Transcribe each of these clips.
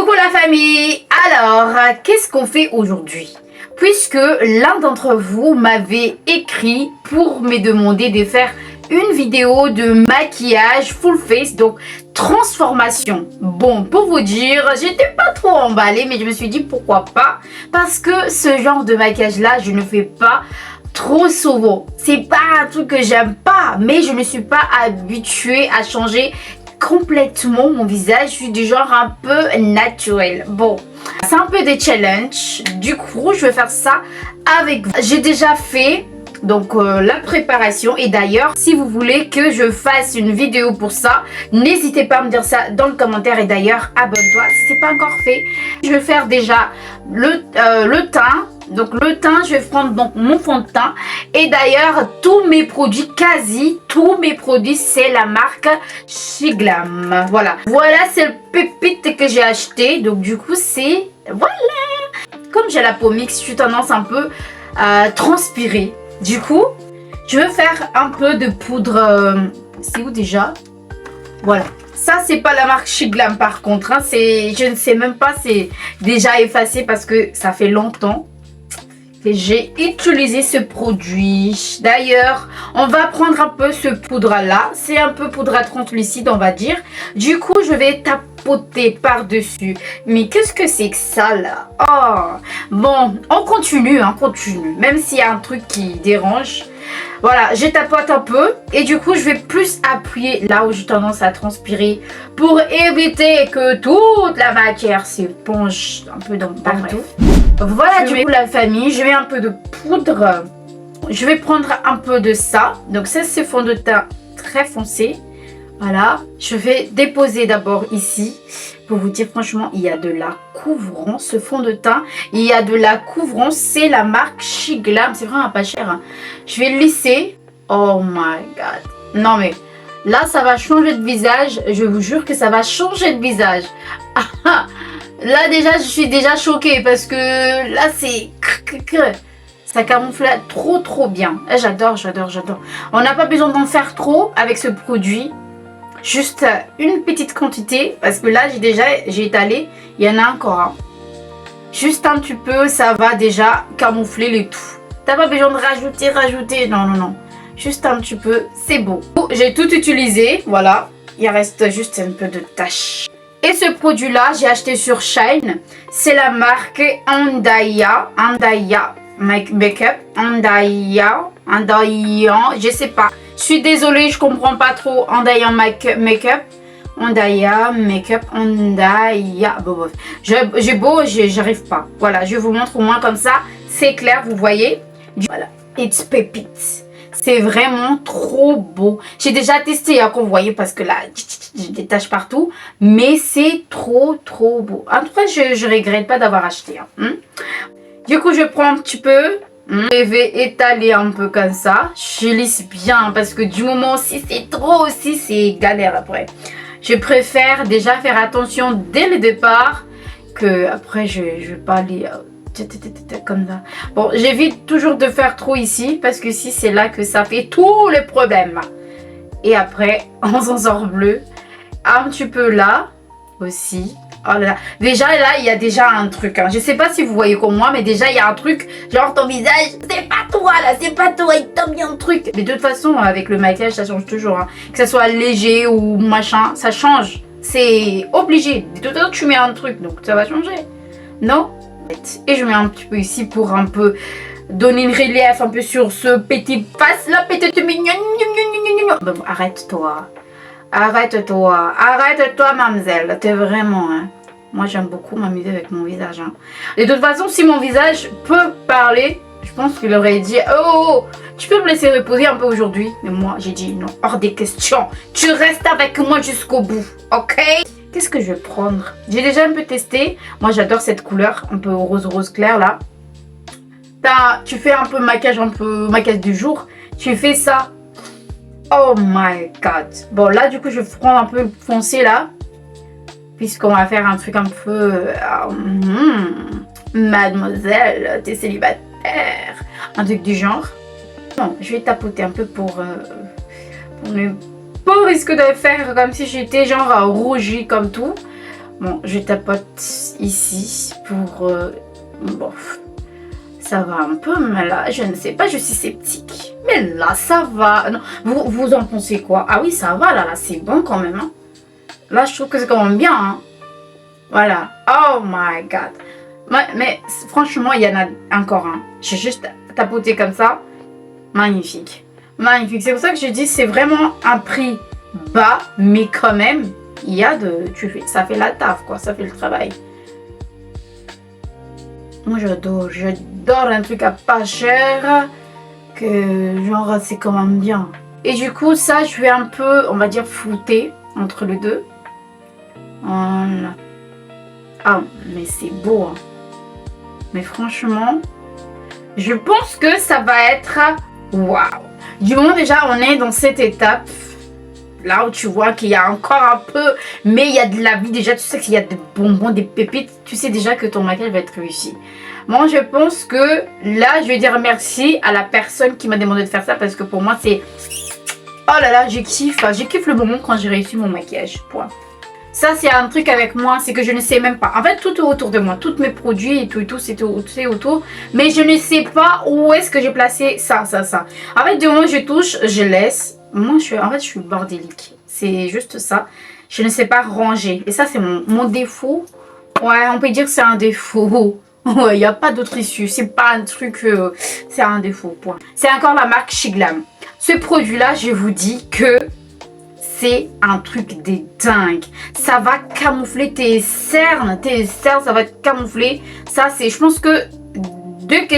Coucou la famille. Alors, qu'est-ce qu'on fait aujourd'hui? Puisque l'un d'entre vous m'avait écrit pour me demander de faire une vidéo de maquillage full face, donc transformation. Bon, pour vous dire, j'étais pas trop emballée, mais je me suis dit pourquoi pas, parce que ce genre de maquillage là, je ne fais pas trop souvent. C'est pas un truc que j'aime pas, mais je ne suis pas habituée à changer complètement mon visage. Je suis du genre un peu naturel. Bon, c'est un peu des challenges. Du coup, je vais faire ça avec vous. J'ai déjà fait donc la préparation, et d'ailleurs si vous voulez que je fasse une vidéo pour ça, n'hésitez pas à me dire ça dans le commentaire, et d'ailleurs abonne-toi si c'est pas encore fait. Je vais faire déjà le teint. Donc le teint, je vais prendre donc mon fond de teint, et d'ailleurs tous mes produits, quasi tous mes produits, c'est la marque Shiglam. Voilà, c'est le pépite que j'ai acheté. Donc du coup c'est, voilà, comme j'ai la peau mixte, je suis tendance un peu à transpirer. Du coup, je vais faire un peu de poudre. C'est où déjà? Voilà. Ça, c'est pas la marque Shiglam par contre. Hein, je ne sais même pas, c'est déjà effacé parce que ça fait longtemps que j'ai utilisé ce produit. D'ailleurs, on va prendre un peu ce poudre-là. C'est un peu poudre translucide, on va dire. Du coup, je vais tapoter par-dessus. Mais qu'est-ce que c'est que ça, là? Oh, bon, on continue, hein, continue. Même s'il y a un truc qui dérange. Voilà, je tapote un peu, et du coup je vais plus appuyer là où j'ai tendance à transpirer pour éviter que toute la matière s'éponge un peu dans partout. Voilà, du coup la famille, je mets un peu de poudre. Je vais prendre un peu de ça. Donc ça, c'est fond de teint très foncé. Voilà, je vais déposer d'abord ici. Pour vous dire franchement, il y a de la couvrance, ce fond de teint. Il y a de la couvrance, c'est la marque Shiglam. C'est vraiment pas cher. Hein. Je vais lisser. Oh my god. Non mais, là ça va changer de visage. Je vous jure que ça va changer de visage. Là déjà, je suis déjà choquée parce que là c'est... Ça camoufle trop bien. J'adore. On n'a pas besoin d'en faire trop avec ce produit. Juste une petite quantité, parce que là j'ai étalé, il y en a encore. Hein. Juste un petit peu, ça va déjà camoufler le tout. T'as pas besoin de rajouter. Non. Juste un petit peu, c'est beau. J'ai tout utilisé, voilà. Il reste juste un peu de taches. Et ce produit là, j'ai acheté sur Shine. C'est la marque Andaya Makeup. Andaya, je sais pas. Je suis désolée, je comprends pas trop. Andaya Makeup. Andaya Makeup. Andaya. Bon, j'arrive pas. Voilà, je vous montre au moins comme ça. C'est clair, vous voyez. Voilà, it's pépite. C'est vraiment trop beau. J'ai déjà testé, hein, qu'on voyait, parce que là, j'ai des taches partout. Mais c'est trop beau. En tout cas, je regrette pas d'avoir acheté. Hein. Du coup, je prends un petit peu. Je vais étaler un peu comme ça. Je lisse bien parce que du moment si c'est trop aussi, c'est galère après. Je préfère déjà faire attention dès le départ, que après je vais pas aller comme ça. Bon, j'évite toujours de faire trop ici parce que si c'est là que ça fait tout le problème. Et après, on s'en sort bleu. Un petit peu là aussi. Oh là là. Déjà là, il y a déjà un truc. Hein. Je sais pas si vous voyez comme moi, mais déjà il y a un truc. Genre ton visage, c'est pas toi là, c'est pas toi, il tombe bien un truc. Mais de toute façon, avec le maquillage, ça change toujours. Hein. Que ça soit léger ou machin, ça change. C'est obligé. De toute façon, tu mets un truc, donc ça va changer. Non? Et je mets un petit peu ici pour un peu donner une relief un peu sur ce petit face là, petite mignon. Bon, arrête-toi. Arrête-toi, mademoiselle. T'es vraiment, hein. Moi, j'aime beaucoup m'amuser avec mon visage. Hein. Et de toute façon, si mon visage peut parler, je pense qu'il aurait dit oh, tu peux me laisser reposer un peu aujourd'hui. Mais moi, j'ai dit non, hors des questions. Tu restes avec moi jusqu'au bout, ok? Qu'est-ce que je vais prendre? J'ai déjà un peu testé. Moi, j'adore cette couleur, un peu rose clair là. Tu fais un peu maquillage du jour. Tu fais ça. Oh my god. Bon, là, du coup, je vais prendre un peu foncé là. Puisqu'on va faire un truc un peu... mademoiselle, t'es célibataire. Un truc du genre. Bon, je vais tapoter un peu pour ne pas risquer de faire comme si j'étais genre rougie comme tout. Bon, je tapote ici pour... bon, ça va un peu, mais là, je ne sais pas, je suis sceptique. Mais là, ça va. Non, vous en pensez quoi? Ah oui, ça va, là, c'est bon quand même. Hein. Là, je trouve que c'est quand même bien. Hein. Voilà. Oh my God. Mais franchement, il y en a encore un. J'ai juste tapoté comme ça. Magnifique. Magnifique. C'est pour ça que je dis c'est vraiment un prix bas, mais quand même, il y a de... ça fait la taf, quoi. Ça fait le travail. Moi, j'adore un truc à pas cher, que genre, c'est quand même bien. Et du coup, ça, je vais un peu, on va dire, flouter entre les deux. Voilà. Ah, mais c'est beau, hein. Mais franchement, je pense que ça va être waouh. Du moment déjà, on est dans cette étape, là où tu vois qu'il y a encore un peu, mais il y a de la vie déjà, tu sais qu'il y a des bonbons, des pépites, tu sais déjà que ton maquillage va être réussi. Moi, je pense que là, je vais dire merci à la personne qui m'a demandé de faire ça parce que pour moi, c'est... Oh là là, je kiffe le moment quand j'ai réussi mon maquillage, point. Ça, c'est un truc avec moi, c'est que je ne sais même pas. En fait, tout est autour de moi. Tous mes produits et tout, c'est autour. Mais je ne sais pas où est-ce que j'ai placé ça. En fait, du moment où je touche, je laisse. Moi, je suis bordélique. C'est juste ça. Je ne sais pas ranger. Et ça, c'est mon défaut. Ouais, on peut dire que c'est un défaut. Ouais, il n'y a pas d'autre issue. C'est pas un truc... c'est un défaut, point. C'est encore la marque Shiglam. Ce produit-là, je vous dis que... c'est un truc de dingue. Ça va camoufler tes cernes, ça va te camoufler. Ça, c'est, je pense que dès que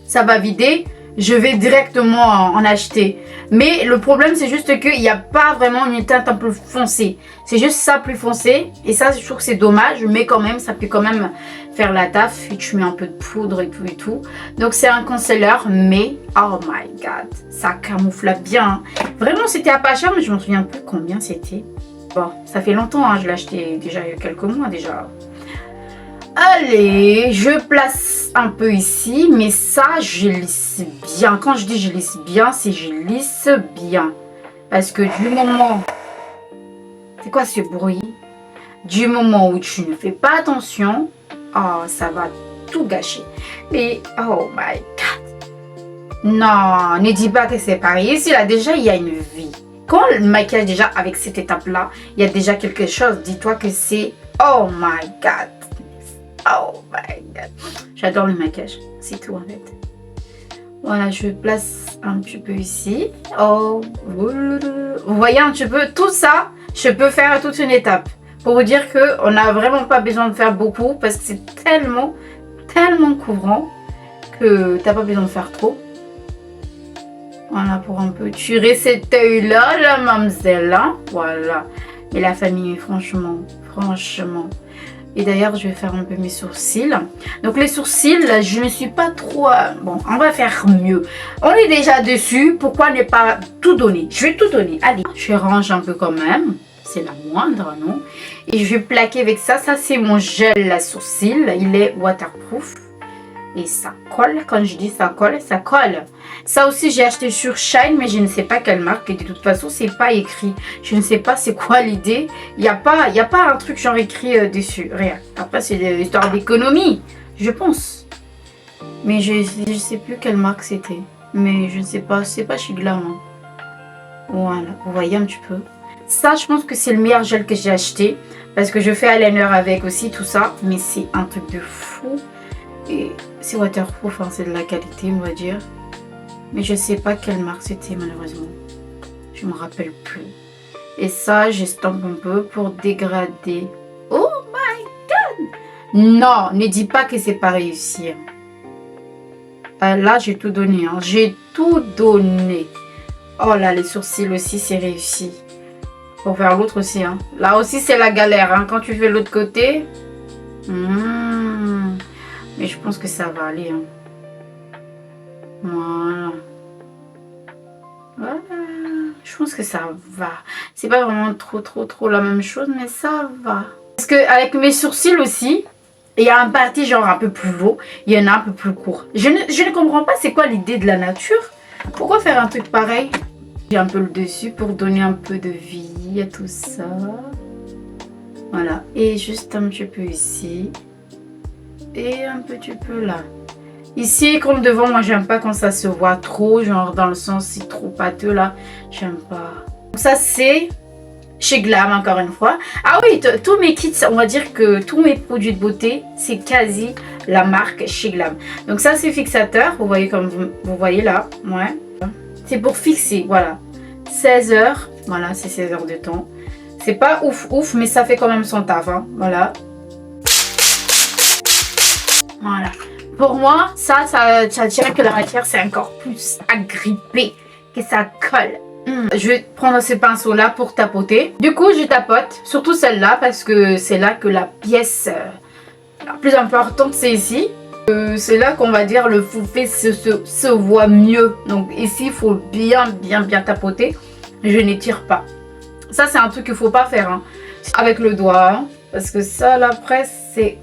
ça va vider, je vais directement en acheter. Mais le problème, c'est juste qu'il n'y a pas vraiment une teinte un peu foncée. C'est juste ça plus foncé. Et ça, je trouve que c'est dommage. Mais quand même, ça peut quand même faire la taf. Et tu mets un peu de poudre et tout. Donc, c'est un concealer. Mais, oh my God, ça camoufle bien. Vraiment, c'était à pas cher. Mais je me souviens plus combien c'était. Bon, ça fait longtemps. Hein, je l'ai acheté déjà il y a quelques mois déjà. Allez, je place un peu ici, mais ça, je lisse bien. Quand je dis je lisse bien, c'est je lisse bien. Parce que du moment... C'est quoi ce bruit? Du moment où tu ne fais pas attention, oh, ça va tout gâcher. Mais, oh my God. Non, ne dis pas que c'est pareil. Ici, là, déjà, il y a une vie. Quand le maquillage, déjà, avec cette étape-là, il y a déjà quelque chose. Dis-toi que c'est... Oh my God. Oh my God. J'adore le maquillage. C'est tout en fait. Voilà, je place un petit peu ici. Oh. Vous voyez un petit peu tout ça. Je peux faire toute une étape. Pour vous dire qu'on n'a vraiment pas besoin de faire beaucoup. Parce que c'est tellement couvrant que t'as pas besoin de faire trop. Voilà, pour un peu tirer cet œil-là, la mademoiselle. Hein. Voilà. Et la famille, franchement. Et d'ailleurs, je vais faire un peu mes sourcils. Donc les sourcils, je ne suis pas trop... Bon, on va faire mieux. On est déjà dessus. Pourquoi ne pas tout donner? Je vais tout donner. Allez, je range un peu quand même. C'est la moindre, non? Et je vais plaquer avec ça. Ça, c'est mon gel à sourcils. Il est waterproof. Et ça colle. Quand je dis ça colle, ça colle. Ça aussi, j'ai acheté sur Shine, mais je ne sais pas quelle marque. Et de toute façon, c'est pas écrit. Je ne sais pas c'est quoi l'idée. Il n'y a pas un truc genre écrit dessus. Rien. Après, c'est l'histoire d'économie, je pense. Mais je ne sais plus quelle marque c'était. Mais je ne sais pas. C'est pas chez Glam. Hein. Voilà. Vous voyez un petit peu. Ça, je pense que c'est le meilleur gel que j'ai acheté. Parce que je fais eyeliner avec aussi, tout ça. Mais c'est un truc de fou. Et c'est waterproof, hein, c'est de la qualité, on va dire. Mais je sais pas quelle marque c'était, malheureusement. Je me rappelle plus. Et ça, j'estompe un peu pour dégrader. Oh my God! Non, ne dis pas que c'est pas réussi. Là, j'ai tout donné. Hein. J'ai tout donné. Oh là, les sourcils aussi, c'est réussi. Pour faire l'autre aussi. Hein. Là aussi, c'est la galère. Hein. Quand tu fais l'autre côté... Mais je pense que ça va aller. Hein. Voilà. Voilà. Je pense que ça va. C'est pas vraiment trop la même chose, mais ça va. Parce que avec mes sourcils aussi, il y a un parti genre un peu plus long, il y en a un peu plus court. Je ne comprends pas c'est quoi l'idée de la nature. Pourquoi faire un truc pareil? J'ai un peu le dessus pour donner un peu de vie à tout ça. Voilà. Et juste un petit peu ici. Et un petit peu là. Ici, comme devant, moi, j'aime pas quand ça se voit trop. Genre, dans le sens, c'est trop pâteux, là. J'aime pas. Donc ça, c'est chez Glam, encore une fois. Ah oui, tous mes kits, on va dire que tous mes produits de beauté, c'est quasi la marque chez Glam. Donc ça, c'est fixateur. Vous voyez comme vous voyez là. Ouais. C'est pour fixer, voilà. 16 heures. Voilà, c'est 16 heures de temps. C'est pas ouf, ouf, mais ça fait quand même son taf. Hein. Voilà. Voilà. Pour moi, ça dirait que la matière, c'est encore plus agrippé, que ça colle. Je vais prendre ce pinceau-là pour tapoter. Du coup, je tapote, surtout celle-là, parce que c'est là que la pièce la plus importante, c'est ici. C'est là qu'on va dire le foufé se voit mieux. Donc ici, il faut bien tapoter. Je n'étire pas. Ça, c'est un truc qu'il ne faut pas faire. Hein. Avec le doigt. Hein, parce que ça, la presse, c'est...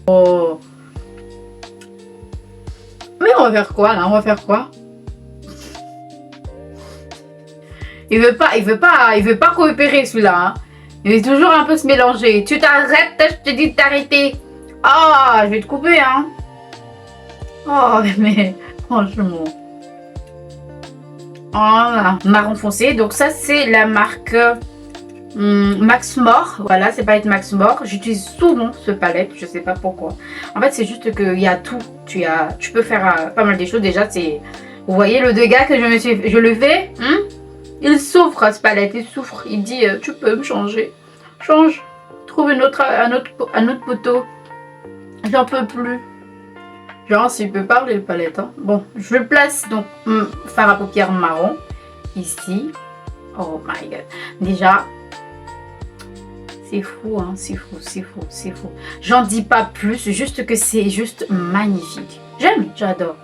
Oh. Mais on va faire quoi là? On va faire quoi? Il veut pas coopérer celui-là. Hein. Il veut toujours un peu se mélanger. Tu t'arrêtes, je te dis de t'arrêter. Ah, je vais te couper, hein. Oh, mais franchement. Voilà, marron foncé. Donc ça, c'est la marque Max More. Voilà, c'est palette Max More. J'utilise souvent ce palette, je sais pas pourquoi. En fait, c'est juste qu'il y a tout. Tu peux faire pas mal des choses. Déjà, c'est... Vous voyez le dégât que je le fais Il souffre, ce palette, il souffre. Il dit, tu peux me changer. Change. Trouve un autre poteau. J'en peux plus. Genre, s'il peut parler, le palette. Hein. Bon, je le place donc fard à paupières marron. Ici. Oh my god. Déjà, c'est fou, hein. C'est fou, c'est fou, c'est fou. J'en dis pas plus, juste que c'est juste magnifique. J'aime, j'adore.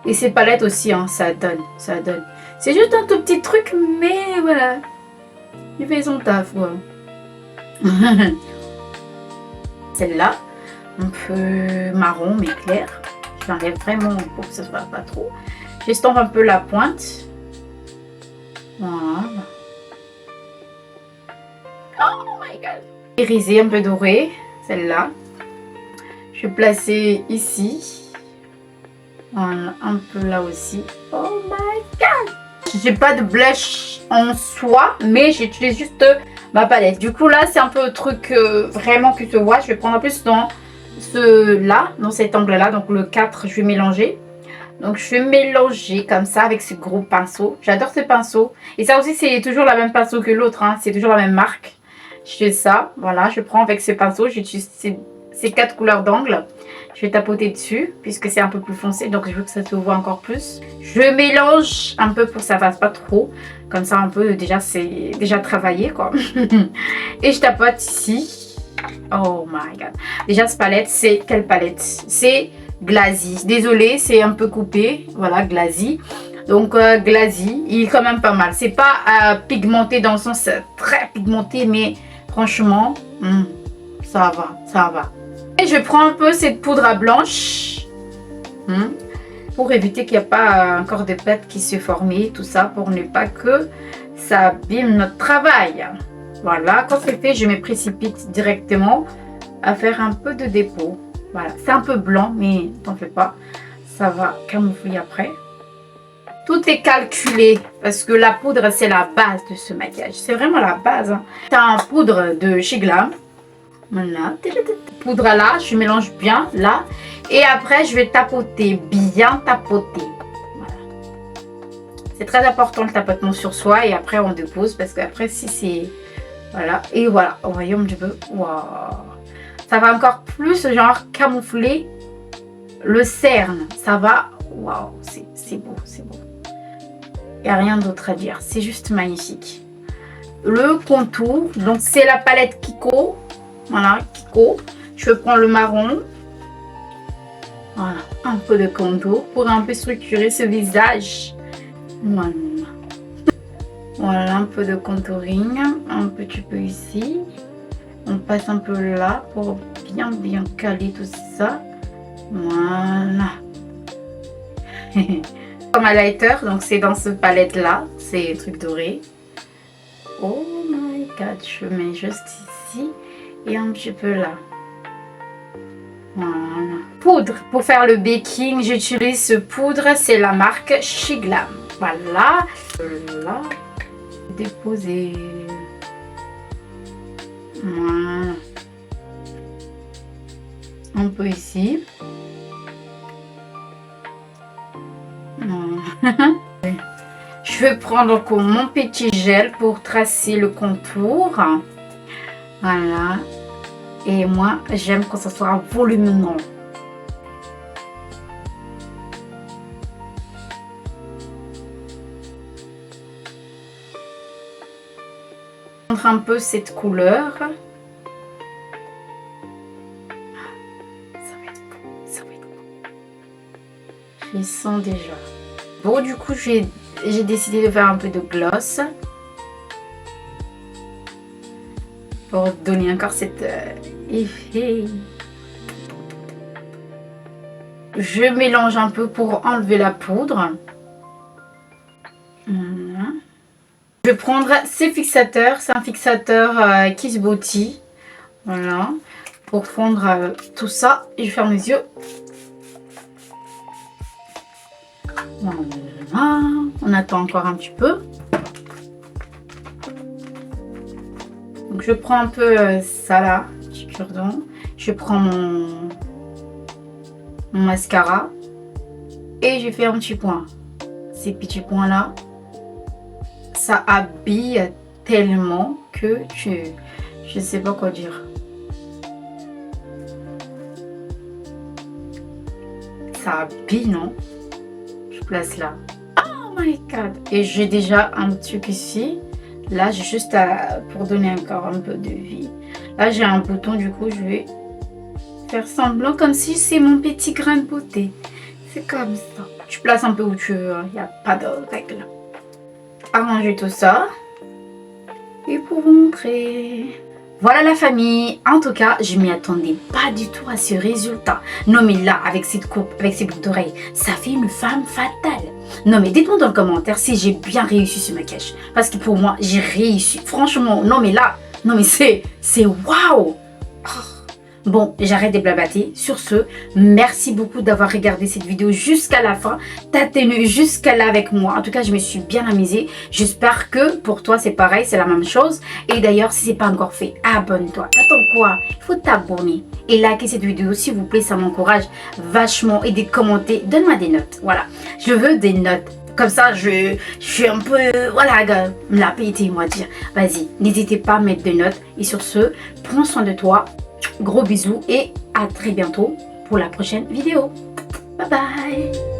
Et ces palettes aussi, hein, ça donne, ça donne. C'est juste un tout petit truc, mais voilà. Il fait son taf, quoi. Celle-là, un peu marron, mais clair. Je l'enlève vraiment pour que ça ne soit pas trop. J'estompe un peu la pointe. Voilà. Oh my god. Irisé, un peu doré, celle-là. Je vais placer ici. Voilà, un peu là aussi. Oh my god. J'ai pas de blush en soi, mais j'utilise juste ma palette. Du coup là, c'est un peu le truc vraiment que tu vois. Je vais prendre en plus dans ce-là, dans cet angle-là. Donc le 4, je vais mélanger. Donc je vais mélanger comme ça avec ce gros pinceau. J'adore ce pinceau. Et ça aussi, c'est toujours la même pinceau que l'autre. Hein. C'est toujours la même marque. Je fais ça. Voilà, je prends avec ce pinceau. J'utilise ces 4 couleurs d'angle. Je vais tapoter dessus puisque c'est un peu plus foncé. Donc je veux que ça se voit encore plus. Je mélange un peu pour que ça fasse pas trop. Comme ça, un peu, déjà, c'est déjà travaillé, quoi. Et je tapote ici. Oh my god. Déjà, cette palette, c'est quelle palette? C'est Glazy. Désolée, c'est un peu coupé. Voilà, Glazy. Donc, Glazy, il est quand même pas mal. C'est pas pigmenté dans le sens très pigmenté, mais franchement, ça va, ça va. Et je prends un peu cette poudre à blanche. Pour éviter qu'il n'y ait pas encore des pâtes qui se forment, tout ça, pour ne pas que ça abîme notre travail. Voilà, quand c'est fait, je me précipite directement à faire un peu de dépôt. Voilà, c'est un peu blanc, mais t'en fais pas, ça va camoufler après. Tout est calculé, parce que la poudre, c'est la base de ce maquillage. C'est vraiment la base. Hein. C'est un poudre de chez Glam. Voilà, poudre là, je mélange bien là. Et après, je vais tapoter, bien tapoter. Voilà. C'est très important le tapotement sur soi. Et après, on dépose parce qu'après, si c'est... Voilà. Et voilà. Vous voyez un petit peu. Waouh. Ça va encore plus, genre, camoufler le cerne. Ça va. Waouh. C'est beau, c'est beau. Il n'y a rien d'autre à dire. C'est juste magnifique. Le contour. Donc, c'est la palette Kiko. Voilà, Kiko. Je prends le marron. Voilà, un peu de contour pour un peu structurer ce visage. Voilà. Voilà, un peu de contouring. Un petit peu ici. On passe un peu là pour bien caler tout ça. Voilà. Comme highlighter, donc c'est dans ce palette là. C'est truc doré. Oh my god. God, je mets juste ici et un petit peu là. Voilà. Poudre. Pour faire le baking, j'utilise ce poudre. C'est la marque Shiglam. Voilà. Là. Déposer. Voilà. Un peu ici. Voilà. Je vais prendre encore mon petit gel pour tracer le contour. Voilà. Et moi, j'aime que ça soit volumineux. Prendre un peu cette couleur. Ça va être beau, ça va être beau. Je les sens déjà. Bon, du coup, j'ai décidé de faire un peu de gloss pour donner encore cet effet. Je mélange un peu pour enlever la poudre. Voilà. Je vais prendre ces fixateurs. C'est un fixateur Kiss Beauty. Voilà. Pour fondre tout ça. Et je ferme les yeux. Voilà. On attend encore un petit peu. Donc je prends un peu ça là, petit cure-dent. Je prends mon mascara et je fais un petit point. Ces petits points là, ça habille tellement que je sais pas quoi dire. Ça habille, non? Je place là. Oh my god! Et j'ai déjà un truc ici. Là, j'ai juste pour donner encore un peu de vie. Là, j'ai un bouton, du coup, je vais faire semblant comme si c'est mon petit grain de beauté. C'est comme ça. Tu places un peu où tu veux, il n'y a pas de règle. Arranger tout ça. Et pour vous montrer. Voilà la famille. En tout cas, je m'y attendais pas du tout à ce résultat. Non mais là, avec cette coupe, avec ces boucles d'oreilles, ça fait une femme fatale. Non mais dites-moi dans le commentaire si j'ai bien réussi ce maquillage. Parce que pour moi, j'ai réussi. Franchement, non mais là, non mais c'est waouh. Bon, j'arrête de blablater. Sur ce, merci beaucoup d'avoir regardé cette vidéo jusqu'à la fin. T'as tenu jusqu'à là avec moi. En tout cas, je me suis bien amusée. J'espère que pour toi, c'est pareil, c'est la même chose. Et d'ailleurs, si c'est pas encore fait, abonne-toi. Attends quoi? Il faut t'abonner et liker cette vidéo, s'il vous plaît. Ça m'encourage vachement. Et des commentaires. Donne-moi des notes. Voilà. Je veux des notes. Comme ça, je suis un peu, voilà, la pété, on va dire. Vas-y, n'hésitez pas à mettre des notes. Et sur ce, prends soin de toi. Gros bisous et à très bientôt pour la prochaine vidéo. Bye bye.